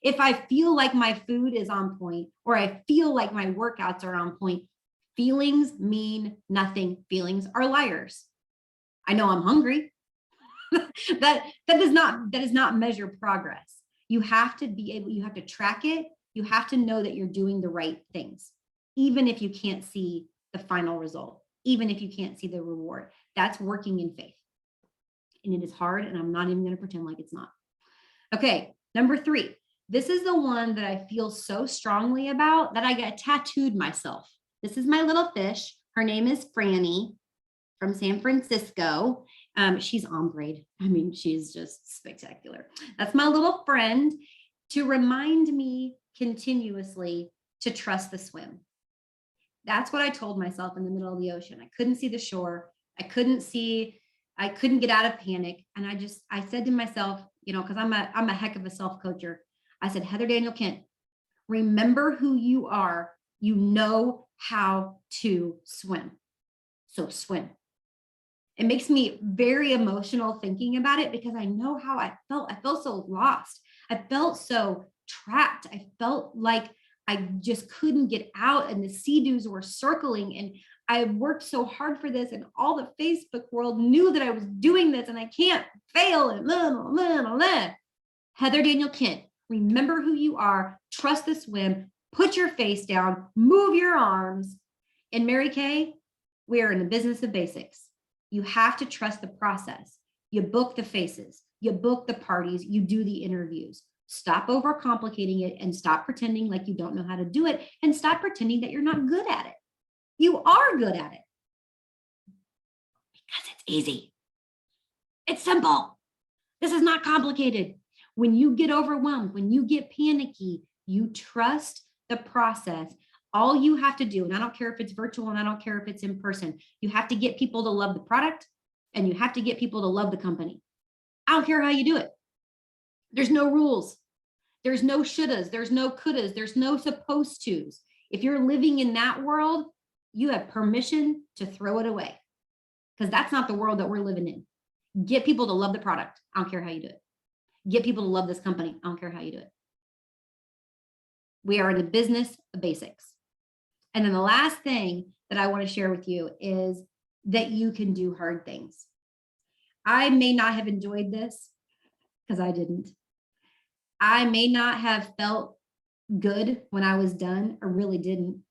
If I feel like my food is on point, or I feel like my workouts are on point, feelings mean nothing. Feelings are liars. I know I'm hungry. that does not measure progress. You have to track it. You have to know that you're doing the right things, even if you can't see the final result, even if you can't see the reward. That's working in faith. And it is hard, and I'm not even going to pretend like it's not. Okay, number 3. This is the one that I feel so strongly about that I got tattooed myself. This is my little fish. Her name is Franny from San Francisco. She's ombre. I mean, she's just spectacular. That's my little friend, to remind me continuously to trust the swim. That's what I told myself in the middle of the ocean. I couldn't see the shore. I couldn't get out of panic. And I said to myself, because I'm a heck of a self-coacher. I said, Heather Daniel Kent, remember who you are. You know how to swim. So swim. It makes me very emotional thinking about it, because I know how I felt. I felt so lost. I felt so trapped. I felt like I just couldn't get out, and the sea-doos were circling, and I worked so hard for this, and all the Facebook world knew that I was doing this, and I can't fail. And Heather Daniel Kent, remember who you are, trust the swim, put your face down, move your arms. And Mary Kay, we are in the business of basics. You have to trust the process. You book the faces, you book the parties, you do the interviews. Stop overcomplicating it, and stop pretending like you don't know how to do it, and stop pretending that you're not good at it. You are good at it, because it's easy. It's simple. This is not complicated. When you get overwhelmed, when you get panicky, you trust the process. All you have to do, and I don't care if it's virtual and I don't care if it's in person, you have to get people to love the product and you have to get people to love the company. I don't care how you do it. There's no rules. There's no shouldas. There's no couldas. There's no supposed tos. If you're living in that world, you have permission to throw it away because that's not the world that we're living in. Get people to love the product. I don't care how you do it. Get people to love this company. I don't care how you do it. We are in the business of basics. And then the last thing that I want to share with you is that you can do hard things. I may not have enjoyed this because I didn't. I may not have felt good when I was done. I really didn't.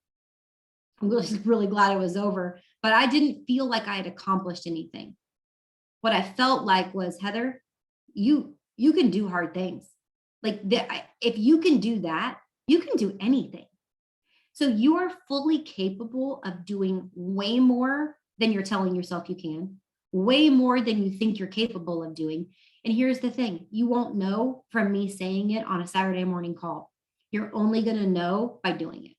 I'm really glad it was over, but I didn't feel like I had accomplished anything. What I felt like was, Heather, you can do hard things. Like if you can do that, you can do anything. So you are fully capable of doing way more than you're telling yourself you can, way more than you think you're capable of doing. And here's the thing, you won't know from me saying it on a Saturday morning call. You're only going to know by doing it.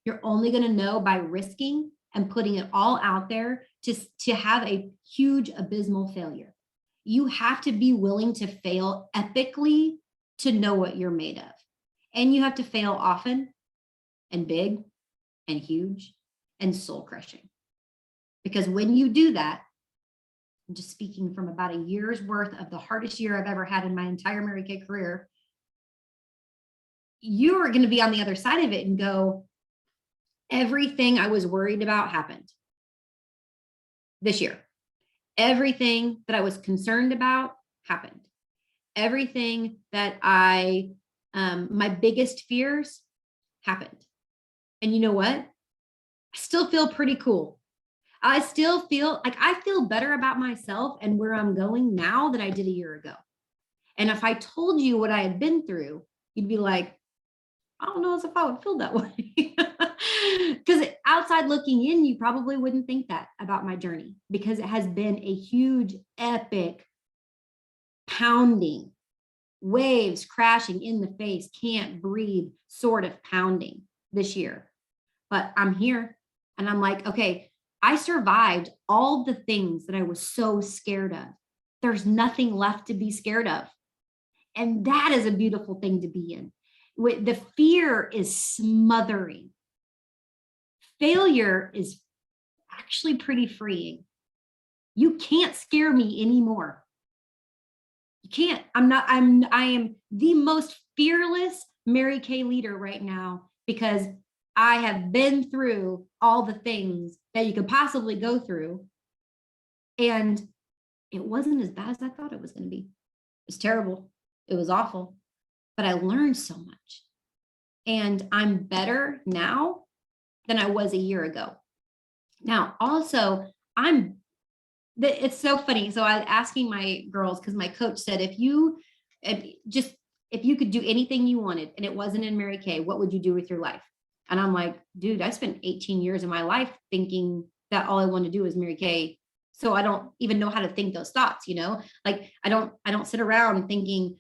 You're only going to know by risking and putting it all out there to have a huge abysmal failure. You have to be willing to fail epically to know what you're made of. And you have to fail often and big and huge and soul crushing. Because when you do that, I'm just speaking from about a year's worth of the hardest year I've ever had in my entire Mary Kay career, you are going to be on the other side of it and go, everything I was worried about happened this year. Everything that I was concerned about happened. Everything that my biggest fears happened. And you know what? I still feel pretty cool. I still feel like I feel better about myself and where I'm going now than I did a year ago. And if I told you what I had been through, you'd be like, I don't know if I would feel that way. Because outside looking in, you probably wouldn't think that about my journey because it has been a huge, epic, pounding, waves crashing in the face, can't breathe, sort of pounding this year. But I'm here and I'm like, okay, I survived all the things that I was so scared of. There's nothing left to be scared of. And that is a beautiful thing to be in. The fear is smothering. Failure is actually pretty freeing. You can't scare me anymore. You can't. I am the most fearless Mary Kay leader right now because I have been through all the things that you could possibly go through. And it wasn't as bad as I thought it was going to be. It was terrible. It was awful. But I learned so much. And I'm better now than I was a year ago. Now, also, it's so funny. So I was asking my girls, because my coach said, if you could do anything you wanted and it wasn't in Mary Kay, what would you do with your life? And I'm like, dude, I spent 18 years of my life thinking that all I want to do is Mary Kay. So I don't even know how to think those thoughts, like I don't sit around thinking,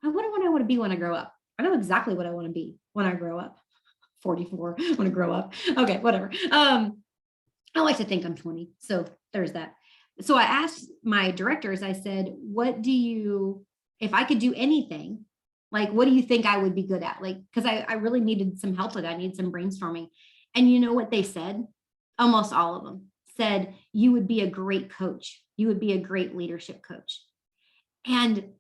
I wonder what I want to be when I grow up. I know exactly what I want to be when I grow up. 44, I want to grow up. Okay, whatever. I like to think I'm 20. So there's that. So I asked my directors, I said, if I could do anything, like, what do you think I would be good at? Like, because I really needed some help with that. I needed some brainstorming. And you know what they said? Almost all of them said, you would be a great coach. You would be a great leadership coach. And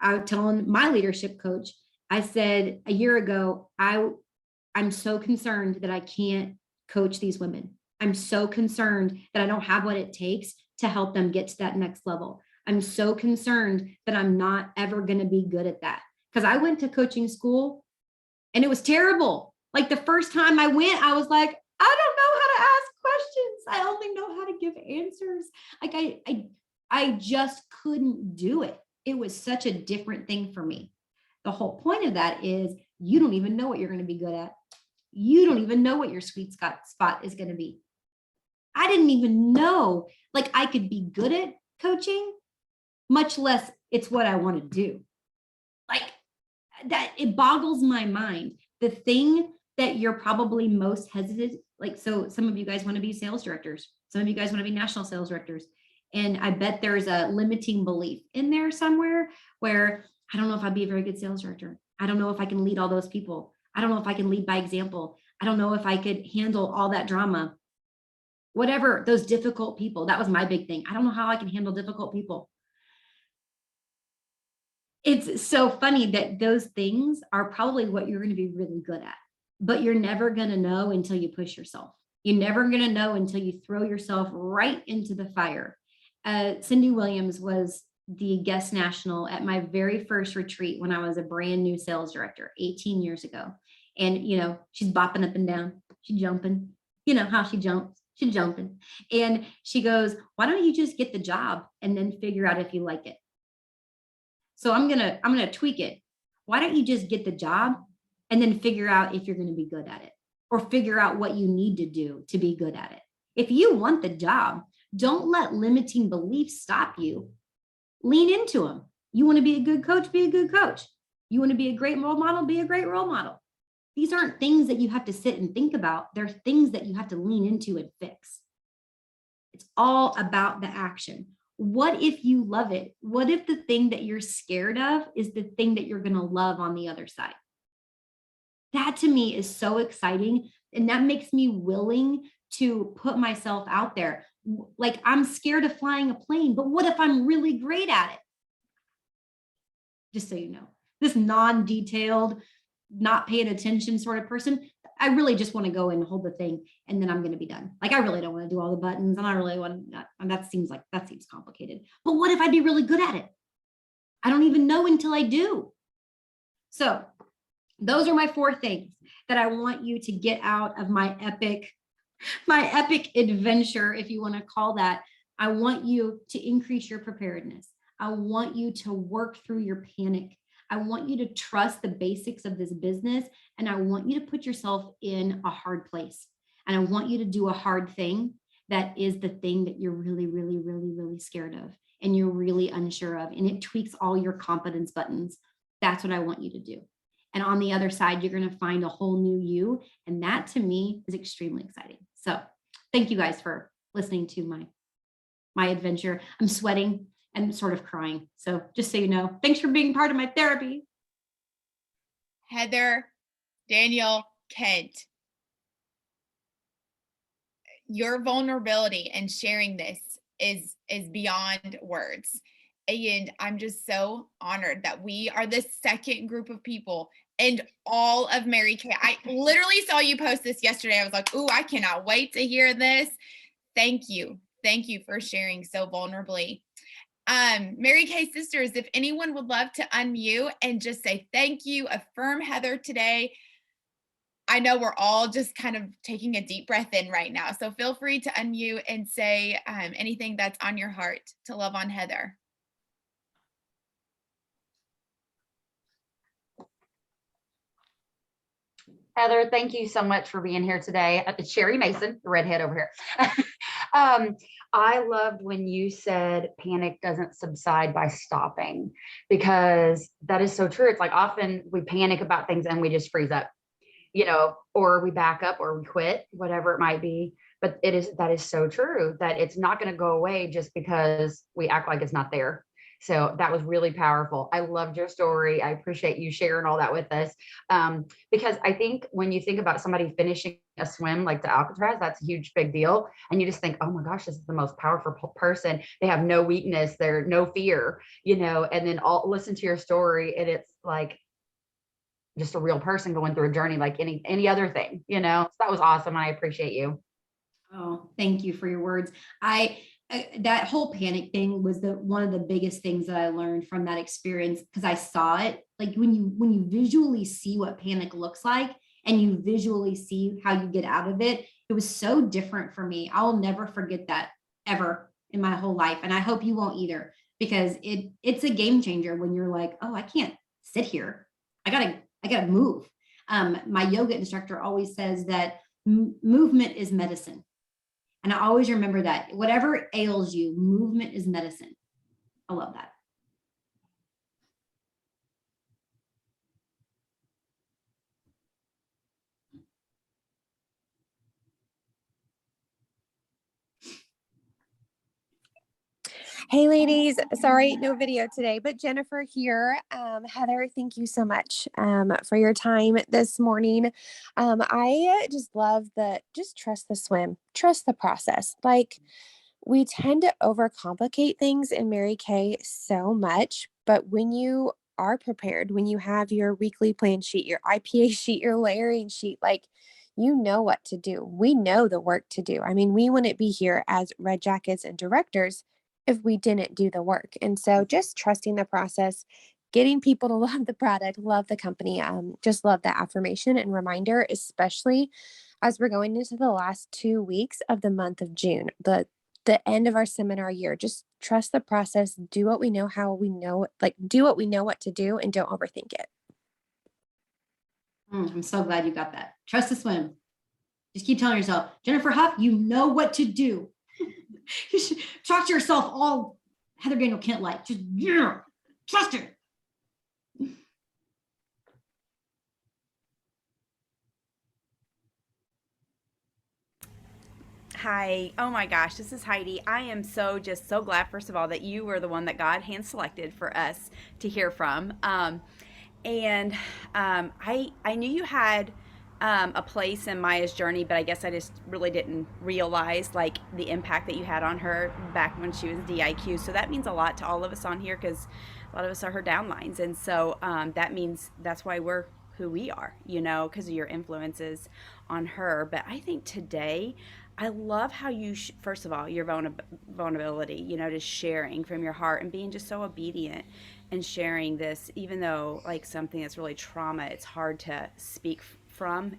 I was telling my leadership coach, I said a year ago, I'm so concerned that I can't coach these women. I'm so concerned that I don't have what it takes to help them get to that next level. I'm so concerned that I'm not ever going to be good at that. Because I went to coaching school and it was terrible. Like the first time I went, I was like, I don't know how to ask questions. I only know how to give answers. Like I just couldn't do it. It was such a different thing for me. The whole point of that is you don't even know what you're going to be good at. You don't even know what your sweet spot is going to be. I didn't even know like I could be good at coaching, much less It's what I want to do. Like that, it boggles my mind. The thing that you're probably most hesitant, like, so some of you guys want to be sales directors. Some of you guys want to be national sales directors. And I bet there's a limiting belief in there somewhere where I don't know if I'd be a very good sales director. I don't know if I can lead all those people. I don't know if I can lead by example. I don't know if I could handle all that drama. Whatever, those difficult people. That was my big thing. I don't know how I can handle difficult people. It's so funny that those things are probably what you're going to be really good at, but you're never going to know until you push yourself. You're never going to know until you throw yourself right into the fire. Cindy Williams was the guest national at my very first retreat when I was a brand new sales director 18 years ago. And, you know, she's bopping up and down, she's jumping, you know how she jumps, she's jumping. And she goes, why don't you just get the job and then figure out if you like it? So I'm gonna tweak it. Why don't you just get the job and then figure out if you're going to be good at it, or figure out what you need to do to be good at it? If you want the job, don't let limiting beliefs stop you. Lean into them. You want to be a good coach, be a good coach. You want to be a great role model, be a great role model. These aren't things that you have to sit and think about. They're things that you have to lean into and fix. It's all about the action. What if you love it? What if the thing that you're scared of is the thing that you're going to love on the other side? That to me is so exciting. And that makes me willing to put myself out there. Like, I'm scared of flying a plane, but what if I'm really great at it? Just so you know, this non-detailed, not paying attention sort of person, I really just want to go and hold the thing and then I'm going to be done. Like, I really don't want to do all the buttons and I really want that seems complicated. But what if I'd be really good at it? I don't even know until I do. So those are my 4 things that I want you to get out of my epic adventure, if you want to call that. I want you to increase your preparedness. I want you to work through your panic. I want you to trust the basics of this business. And I want you to put yourself in a hard place. And I want you to do a hard thing that is the thing that you're really, really, really, really scared of and you're really unsure of. And it tweaks all your confidence buttons. That's what I want you to do. And on the other side, you're going to find a whole new you. And that to me is extremely exciting. So thank you guys for listening to my adventure. I'm sweating and sort of crying. So just so you know, thanks for being part of my therapy. Heather, Daniel, Kent, your vulnerability and sharing this is beyond words. And I'm just so honored that we are the second group of people and all of Mary Kay. I literally saw you post this yesterday. I was like, ooh, I cannot wait to hear this. Thank you. Thank you for sharing so vulnerably. Mary Kay sisters, if anyone would love to unmute and just say thank you, affirm Heather today. I know we're all just kind of taking a deep breath in right now. So feel free to unmute and say anything that's on your heart to love on Heather. Heather, thank you so much for being here today. It's Sherry Mason, the redhead over here. I loved when you said panic doesn't subside by stopping, because that is so true. It's like often we panic about things and we just freeze up, you know, or we back up or we quit, whatever it might be. But that is so true, that it's not going to go away just because we act like it's not there. So that was really powerful. I loved your story. I appreciate you sharing all that with us. Because I think when you think about somebody finishing a swim like the Alcatraz, that's a huge, big deal. And you just think, oh my gosh, this is the most powerful person. They have no weakness. They're no fear, you know, and then listen to your story. And it's like just a real person going through a journey like any other thing, you know. So that was awesome. I appreciate you. Oh, thank you for your words. That whole panic thing was one of the biggest things that I learned from that experience, because I saw it. Like when you visually see what panic looks like and you visually see how you get out of it, it was so different for me. I'll never forget that ever in my whole life. And I hope you won't either, because it's a game changer when you're like, oh, I can't sit here. I gotta move. My yoga instructor always says that movement is medicine. And I always remember that. Whatever ails you, movement is medicine. I love that. Hey ladies, sorry, no video today, but Jennifer here. Heather, thank you so much for your time this morning. I just love just trust the swim, trust the process. Like we tend to overcomplicate things in Mary Kay so much, but when you are prepared, when you have your weekly plan sheet, your IPA sheet, your layering sheet, like you know what to do. We know the work to do. I mean, we wouldn't be here as red jackets and directors if we didn't do the work. And so just trusting the process, getting people to love the product, love the company, just love that affirmation and reminder, especially as we're going into the last 2 weeks of the month of June, the end of our seminar year. Just trust the process, do what we know, how we know, like do what we know what to do, and don't overthink it. I'm so glad you got that. Trust the swim. Just keep telling yourself, Jennifer Huff, you know what to do. You should talk to yourself all Heather Daniel Kent like. Just trust her. Hi. Oh my gosh, this is Heidi. I am just so glad, first of all, that you were the one that God hand selected for us to hear from. I knew you had a place in Maya's journey, but I guess I just really didn't realize like the impact that you had on her back when she was DIQ. So that means a lot to all of us on here because a lot of us are her downlines, and so that means that's why we're who we are, because of your influences on her. But I think today, I love how you, first of all, your vulnerability, just sharing from your heart and being just so obedient and sharing this, even though like something that's really trauma, it's hard to speak from,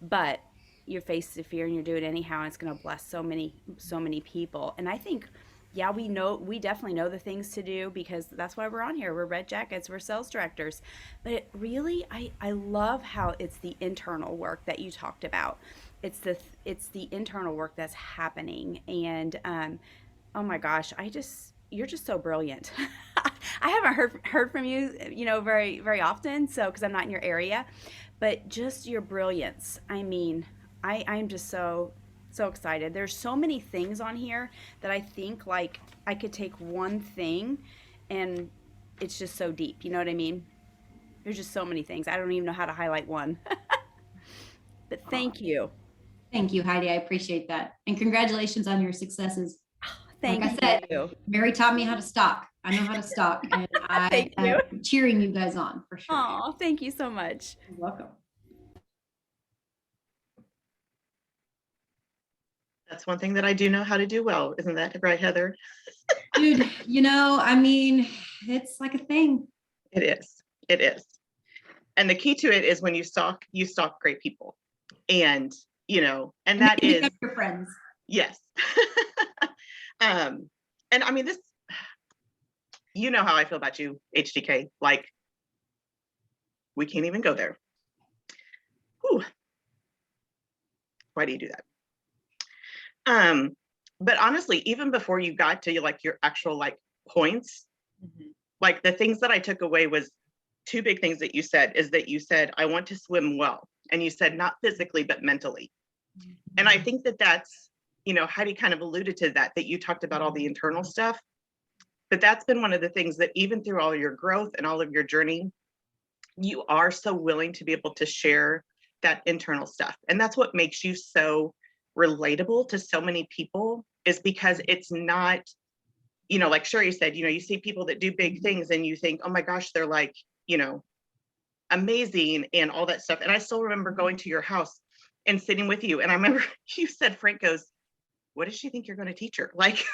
but you're faced with fear and you're doing it anyhow, and it's going to bless so many people. And I think, yeah, we definitely know the things to do because that's why we're on here. We're red jackets, we're sales directors. But it really, I love how it's the internal work that you talked about. It's the internal work that's happening. And oh my gosh, you're just so brilliant. I haven't heard from you, very very often, so because I'm not in your area, but just your brilliance. I mean, I'm just so excited. There's so many things on here that I think like I could take one thing and it's just so deep. You know what I mean? There's just so many things. I don't even know how to highlight one. But thank you. Thank you, Heidi. I appreciate that. And congratulations on your successes. Thank like I said, you. Mary taught me how to stalk. I know how to stalk, and I am cheering you guys on for sure. Oh, thank you so much. You're welcome. That's one thing that I do know how to do well. Isn't that right, Heather? Dude, I mean, it's like a thing. It is. It is. And the key to it is when you stalk great people. And, and that is your friends. Yes. And I mean, this, how I feel about you, HDK, like we can't even go there. Whew. Why do you do that? But honestly, even before you got to like your actual like points, like the things that I took away was two big things that you said is that you said, I want to swim well. And you said not physically, but mentally. And I think that that's, Heidi kind of alluded to that you talked about all the internal stuff, but that's been one of the things that even through all your growth and all of your journey, you are so willing to be able to share that internal stuff. And that's what makes you so relatable to so many people, is because it's not, like Sherry said, you see people that do big things and you think, oh my gosh, they're like, amazing and all that stuff. And I still remember going to your house and sitting with you. And I remember you said, Frank goes, what does she think you're going to teach her? Like,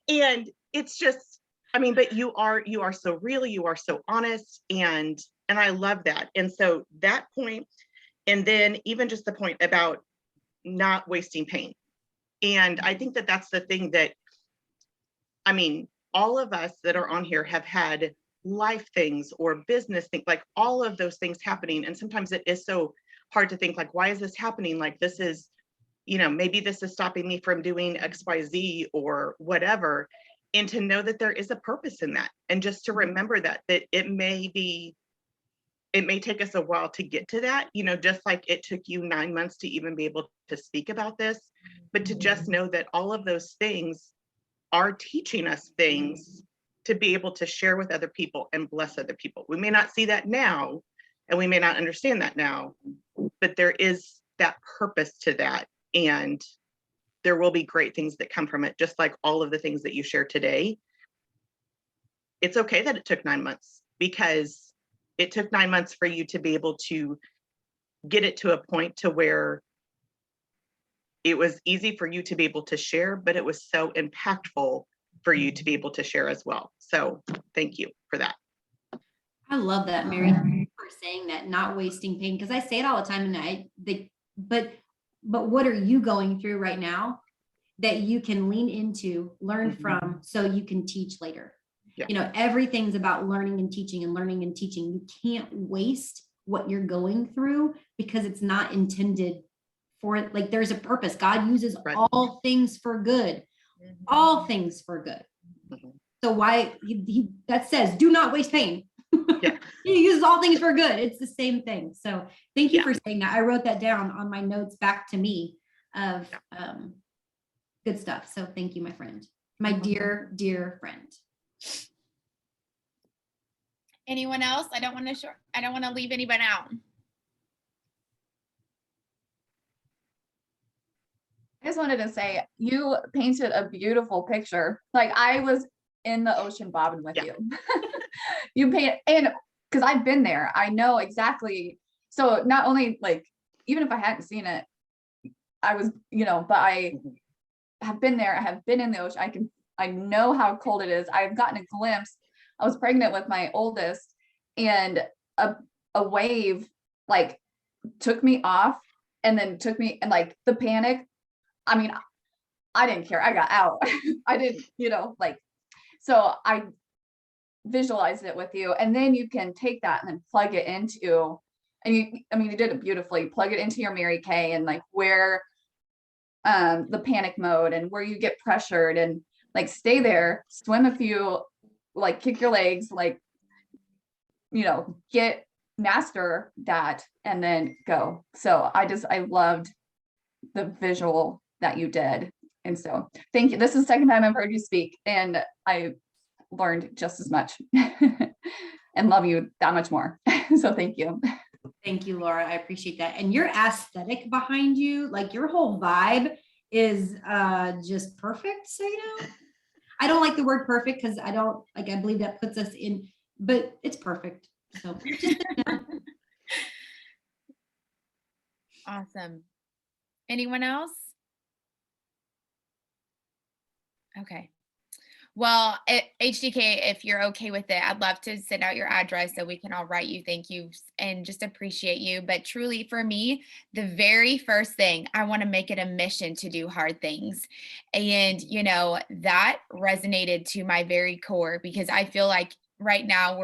and it's just, I mean, but you are so real, you are so honest. And I love that. And so that point, and then even just the point about not wasting pain. And I think that that's the thing that, I mean, all of us that are on here have had life things or business things, like all of those things happening. And sometimes it is so hard to think like, why is this happening? Like, this is, maybe this is stopping me from doing XYZ or whatever. And to know that there is a purpose in that. And just to remember that it may take us a while to get to that, just like it took you 9 months to even be able to speak about this, but to just know that all of those things are teaching us things to be able to share with other people and bless other people. We may not see that now, and we may not understand that now, but there is that purpose to that. And there will be great things that come from it, just like all of the things that you shared today. It's okay that it took 9 months, because it took 9 months for you to be able to get it to a point to where it was easy for you to be able to share, but it was so impactful for you to be able to share as well. So thank you for that. I love that, Mary, for saying that, not wasting pain, because I say it all the time, and but what are you going through right now that you can lean into, learn from, so you can teach later? Yeah. You know, everything's about learning and teaching and learning and teaching. You can't waste what you're going through, because it's not intended for it. Like, there's a purpose. God uses all things for good, all things for good. So why he that says, do not waste pain. Yeah. He uses all things for good. It's the same thing. So thank you for saying that. I wrote that down on my notes back to me of good stuff. So thank you, my friend, my dear, dear friend. Anyone else? I don't want to leave anyone out. I just wanted to say, you painted a beautiful picture. Like, I was in the ocean bobbing with you. You paint, and because I've been there, I know exactly. So not only, like, even if I hadn't seen it, I was, but I have been there. I have been in the ocean. I know how cold it is. I've gotten a glimpse. I was pregnant with my oldest, and a wave like took me off, and then took me, and like the panic. I mean, I didn't care. I got out. I didn't, so I visualized it with you, and then you can take that and then plug it into, and you did it beautifully. Plug it into your Mary Kay, and like where the panic mode, and where you get pressured, and like stay there, swim a few, like kick your legs, like, get master that, and then go. So I loved the visual that you did. And so thank you. This is the second time I've heard you speak, and I learned just as much and love you that much more. So thank you. Thank you, Laura. I appreciate that. And your aesthetic behind you, like your whole vibe is just perfect. So, I don't like the word perfect, because I believe that puts us in, but it's perfect. So just, Awesome. Anyone else? Okay. Well, HDK, if you're okay with it, I'd love to send out your address so we can all write you thank yous and just appreciate you. But truly, for me, the very first thing, I want to make it a mission to do hard things. And, that resonated to my very core, because I feel like right now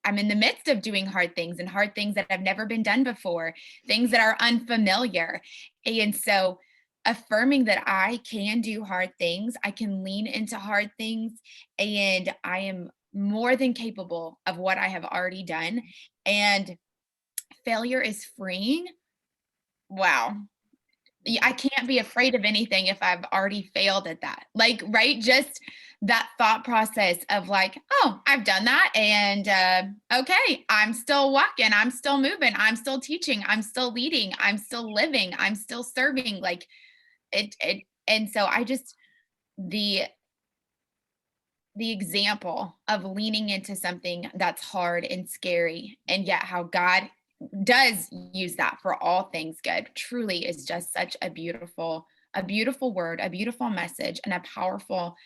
I'm in the midst of doing hard things, and hard things that have never been done before, things that are unfamiliar. And so affirming that I can do hard things, I can lean into hard things, and I am more than capable of what I have already done. And failure is freeing. Wow. I can't be afraid of anything if I've already failed at that. Like, right? Just that thought process of like, oh, I've done that. And okay, I'm still walking. I'm still moving. I'm still teaching. I'm still leading. I'm still living. I'm still serving. Like, and so I just, the example of leaning into something that's hard and scary, and yet how God does use that for all things good, truly is just such a beautiful word, a beautiful message, and a powerful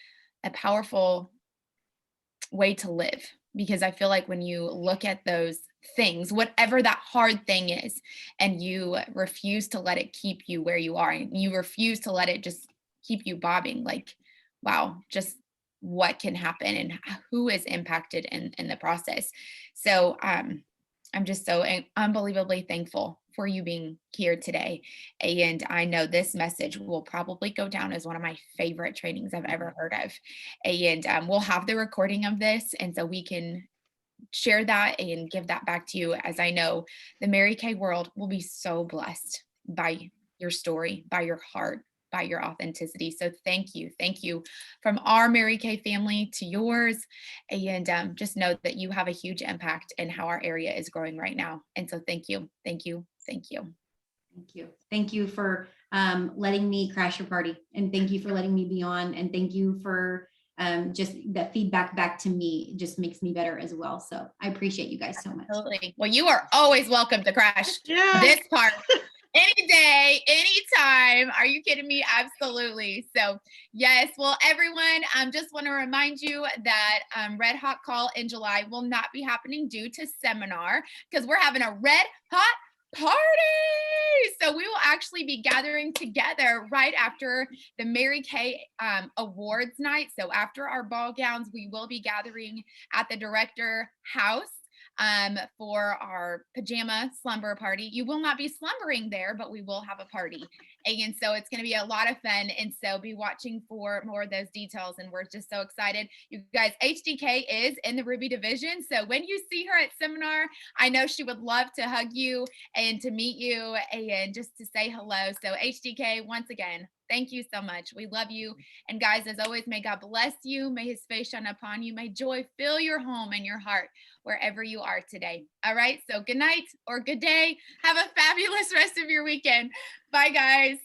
way to live. Because I feel like when you look at those things, whatever that hard thing is, and you refuse to let it keep you where you are, and you refuse to let it just keep you bobbing, like, wow, just what can happen and who is impacted in the process. So I'm just so unbelievably thankful for you being here today. And I know this message will probably go down as one of my favorite trainings I've ever heard of. And we'll have the recording of this, and so we can share that and give that back to you, as I know the Mary Kay world will be so blessed by your story, by your heart, by your authenticity. So thank you. Thank you from our Mary Kay family to yours. And just know that you have a huge impact in how our area is growing right now. And so thank you. Thank you. Thank you. Thank you. Thank you for letting me crash your party. And thank you for letting me be on. And thank you for just that feedback back to me. It just makes me better as well. So I appreciate you guys so much. Absolutely. Well, you are always welcome to crash this part. Any day, anytime. Are you kidding me? Absolutely. So yes, well, everyone, just want to remind you that Red Hot Call in July will not be happening due to seminar, because we're having a Red Hot party. So we will actually be gathering together right after the Mary Kay awards night. So after our ball gowns, we will be gathering at the director house for our pajama slumber party. You will not be slumbering there, but we will have a party. And so it's going to be a lot of fun. And so be watching for more of those details. And we're just so excited. You guys, HDK is in the Ruby division. So when you see her at seminar, I know she would love to hug you and to meet you and just to say hello. So HDK, once again, thank you so much. We love you. And guys, as always, may God bless you. May his face shine upon you. May joy fill your home and your heart wherever you are today. All right. So good night or good day. Have a fabulous rest of your weekend. Bye, guys.